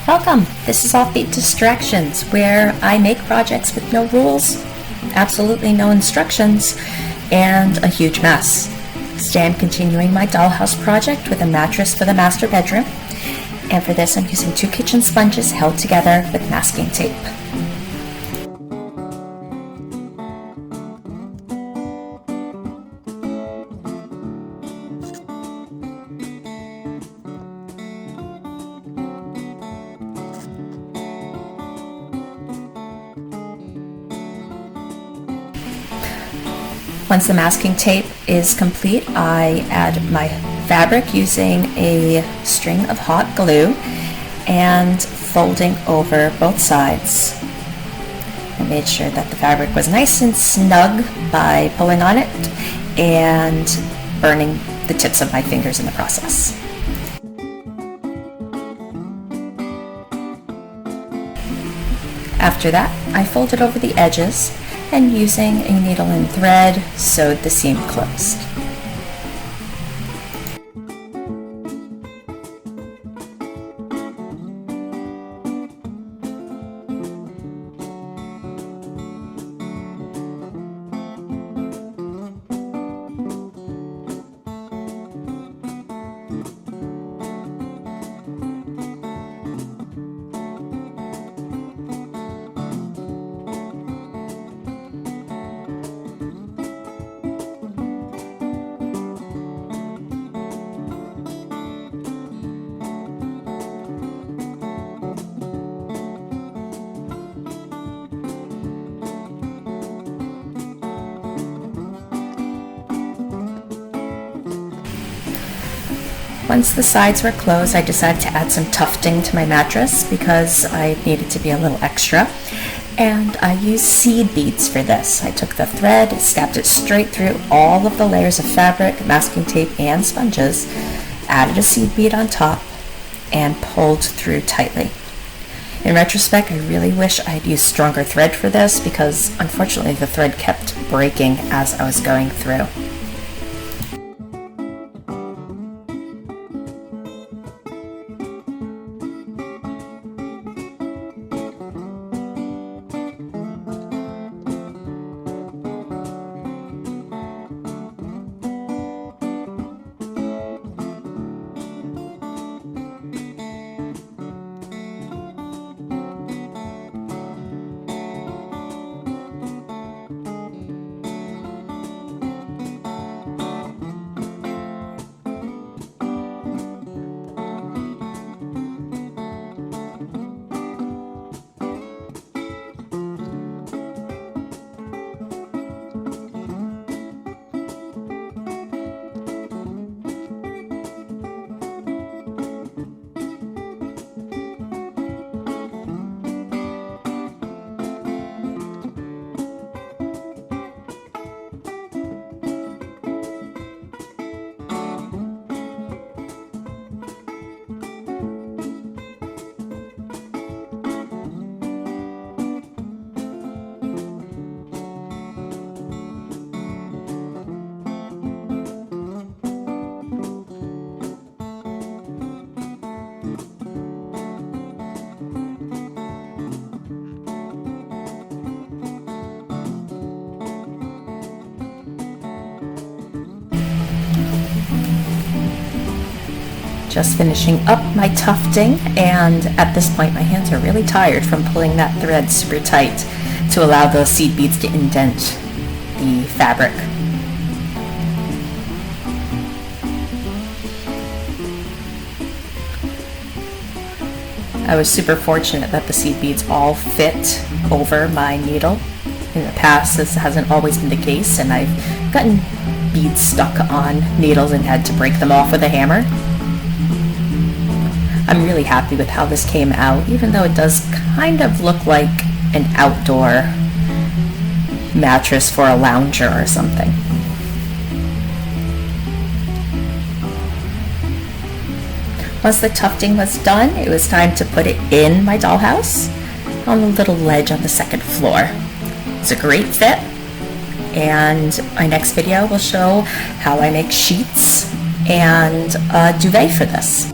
Welcome! This is Offbeat Distractions, where I make projects with no rules, absolutely no instructions, and a huge mess. Today I'm continuing my dollhouse project with a mattress for the master bedroom, and for this I'm using 2 kitchen sponges held together with masking tape. Once the masking tape is complete, I add my fabric using a string of hot glue and folding over both sides. I made sure that the fabric was nice and snug by pulling on it and burning the tips of my fingers in the process. After that, I folded over the edges and using a needle and thread sewed the seam closed. Once the sides were closed, I decided to add some tufting to my mattress because I needed to be a little extra. And I used seed beads for this. I took the thread, stabbed it straight through all of the layers of fabric, masking tape, and sponges, added a seed bead on top, and pulled through tightly. In retrospect, I really wish I had used stronger thread for this because unfortunately the thread kept breaking as I was going through. Just finishing up my tufting, and at this point my hands are really tired from pulling that thread super tight to allow those seed beads to indent the fabric. I was super fortunate that the seed beads all fit over my needle. In the past, this hasn't always been the case, and I've gotten beads stuck on needles and had to break them off with a hammer. I'm really happy with how this came out, even though it does kind of look like an outdoor mattress for a lounger or something. Once the tufting was done, it was time to put it in my dollhouse on the little ledge on the second floor. It's a great fit, and my next video will show how I make sheets and a duvet for this.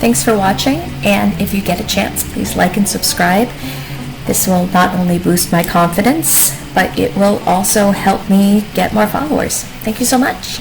Thanks for watching, and if you get a chance, please like and subscribe. This will not only boost my confidence, but it will also help me get more followers. Thank you so much.